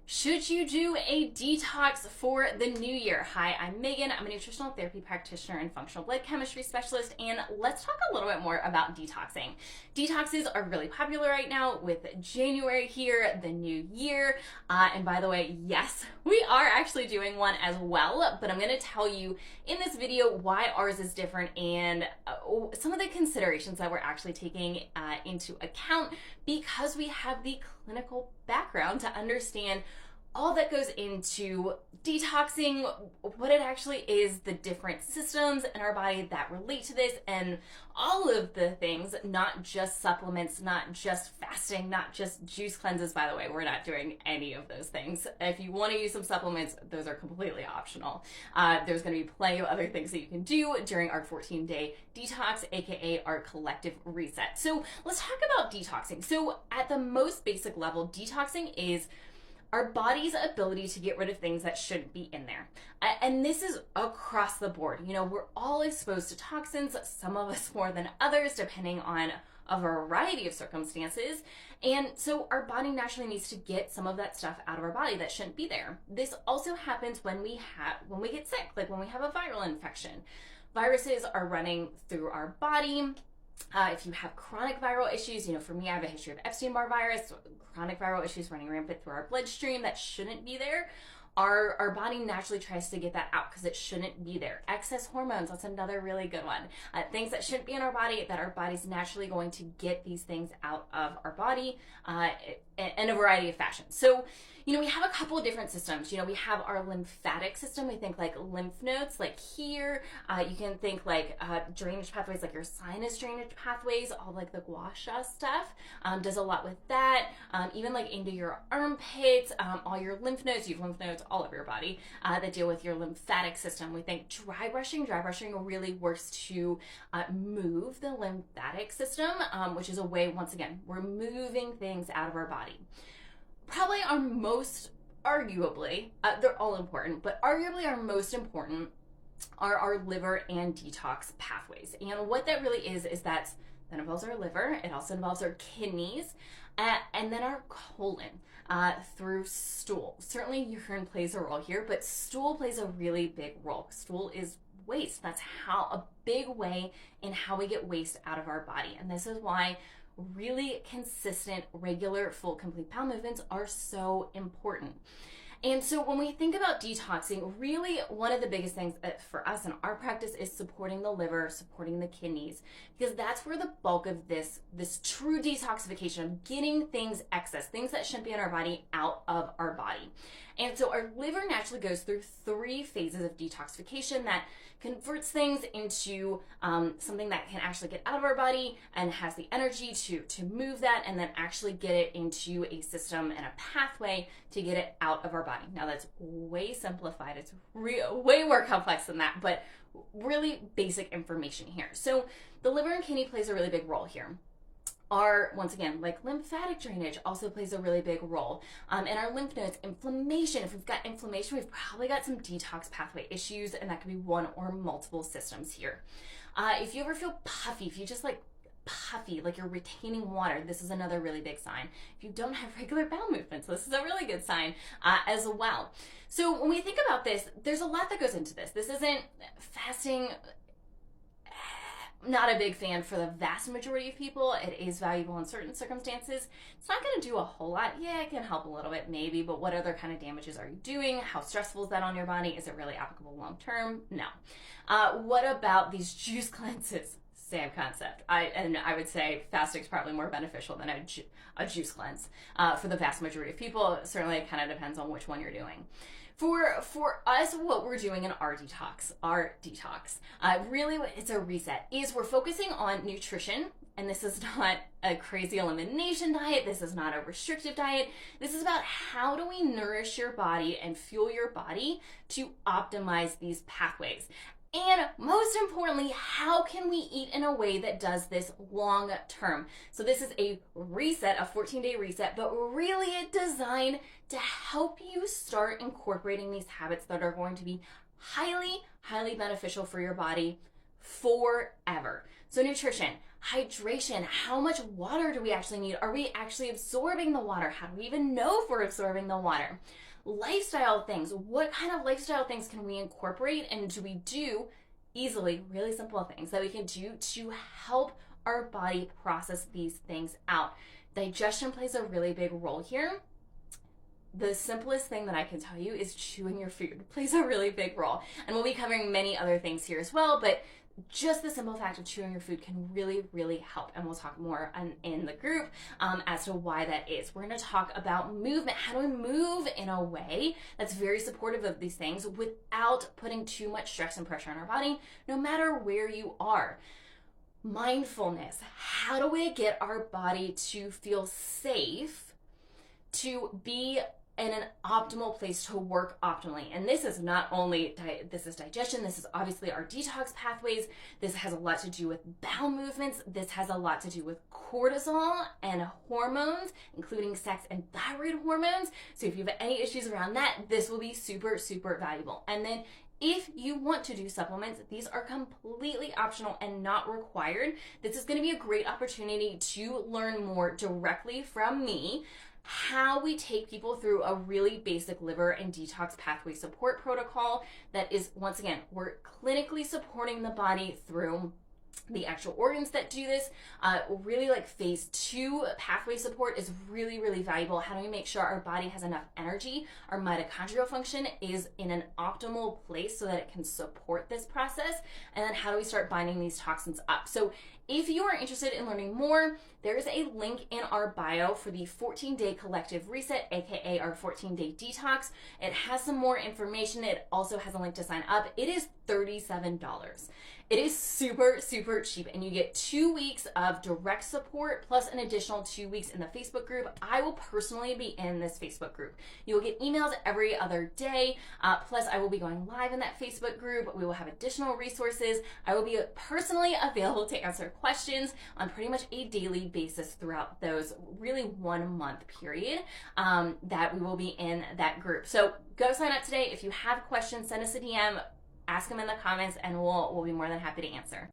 Should you do a detox for the new year? Hi, I'm Megan. I'm a nutritional therapy practitioner and functional blood chemistry specialist, and let's talk a little bit more about detoxing. Detoxes are really popular right now with January here, the new year. And by the way, yes, we are actually doing one as well, but I'm going to tell you in this video why ours is different and some of the considerations that we're actually taking into account because we have the clinical background to understand all that goes into detoxing, what it actually is, the different systems in our body that relate to this, and all of the things, not just supplements, not just fasting, not just juice cleanses. By the way, we're not doing any of those things. If you want to use some supplements, those are completely optional. There's going to be plenty of other things that you can do during our 14-day detox, aka our collective reset. So let's talk about detoxing. So at the most basic level, detoxing is our body's ability to get rid of things that shouldn't be in there. And this is across the board. You know, we're all exposed to toxins, some of us more than others, depending on a variety of circumstances. And so our body naturally needs to get some of that stuff out of our body that shouldn't be there. This also happens when we get sick, like when we have a viral infection. Viruses are running through our body. If you have chronic viral issues, for me, I have a history of Epstein-Barr virus, chronic viral issues running rampant through our bloodstream that shouldn't be there. Our body naturally tries to get that out because it shouldn't be there. Excess hormones, that's another really good one. Things that shouldn't be in our body that our body's naturally going to get these things out of our body in a variety of fashions. So, we have a couple of different systems. We have our lymphatic system. We think like lymph nodes, like here. You can think like drainage pathways, like your sinus drainage pathways, all like the gua sha stuff. Does a lot with that. Even like into your armpits, all your lymph nodes. You have lymph nodes all over your body that deal with your lymphatic system. We think dry brushing really works to move the lymphatic system, which is a way, once again, we're moving things out of our body. Probably our most, arguably, they're all important, but arguably our most important are our liver and detox pathways. And what that really is that involves our liver, it also involves our kidneys, and then our colon through stool. Certainly urine plays a role here, but stool plays a really big role. Stool is waste. That's a big way in how we get waste out of our body. And this is why really consistent, regular, full, complete bowel movements are so important. And so when we think about detoxing, really one of the biggest things for us in our practice is supporting the liver, supporting the kidneys, because that's where the bulk of this true detoxification of getting things excess, things that shouldn't be in our body, out of our body. And so our liver naturally goes through 3 phases of detoxification that converts things into something that can actually get out of our body and has the energy to move that and then actually get it into a system and a pathway to get it out of our body. Now that's way simplified. It's way more complex than that, but really basic information here. So the liver and kidney plays a really big role here. Once again, like lymphatic drainage also plays a really big role. And our lymph nodes, inflammation. If we've got inflammation, we've probably got some detox pathway issues, and that could be one or multiple systems here. If you ever feel puffy, if you just puffy, like you're retaining water, this is another really big sign. If you don't have regular bowel movements, this is a really good sign as well. So when we think about this, there's a lot that goes into this. This isn't fasting. Not a big fan for the vast majority of people. It is valuable in certain circumstances. It's not going to do a whole lot. Yeah, it can help a little bit maybe, but what other kind of damages are you doing? How stressful is that on your body? Is it really applicable long term? No. What about these juice cleanses? Same concept. I would say fasting is probably more beneficial than a juice cleanse for the vast majority of people. Certainly, it kind of depends on which one you're doing. For us, what we're doing in our detox, really it's a reset, is we're focusing on nutrition. And this is not a crazy elimination diet. This is not a restrictive diet. This is about how do we nourish your body and fuel your body to optimize these pathways. And most importantly, how can we eat in a way that does this long term? So this is a reset, a 14-day reset, but really it's designed to help you start incorporating these habits that are going to be highly, highly beneficial for your body forever. So nutrition, hydration, how much water do we actually need? Are we actually absorbing the water? How do we even know if we're absorbing the water? Lifestyle things, what kind of lifestyle things can we incorporate, and do we do easily, really simple things that we can do to help our body process these things out? Digestion plays a really big role here. The simplest thing that I can tell you is chewing your food plays a really big role. And we'll be covering many other things here as well, but just the simple fact of chewing your food can really, really help. And we'll talk more in the group as to why that is. We're going to talk about movement. How do we move in a way that's very supportive of these things without putting too much stress and pressure on our body, no matter where you are? Mindfulness. How do we get our body to feel safe, to be in an optimal place to work optimally? And this is not only, this is digestion, this is obviously our detox pathways, this has a lot to do with bowel movements, this has a lot to do with cortisol and hormones, including sex and thyroid hormones. So if you have any issues around that, this will be super, super valuable. And then if you want to do supplements, these are completely optional and not required. This is going to be a great opportunity to learn more directly from me how we take people through a really basic liver and detox pathway support protocol that is, once again, we're clinically supporting the body through the actual organs that do this. Really like phase 2 pathway support is really, really valuable. How do we make sure our body has enough energy? Our mitochondrial function is in an optimal place so that it can support this process. And then how do we start binding these toxins up? So if you are interested in learning more, there is a link in our bio for the 14-day collective reset, aka our 14-day detox. It has some more information. It also has a link to sign up. It is $37. It is super, super cheap, and you get 2 weeks of direct support plus an additional 2 weeks in the Facebook group. I will personally be in this Facebook group. You will get emails every other day, plus I will be going live in that Facebook group. We will have additional resources. I will be personally available to answer questions on pretty much a daily basis throughout those really 1 month period that we will be in that group. So go sign up today. If you have questions, send us a DM. Ask them in the comments, and we'll be more than happy to answer.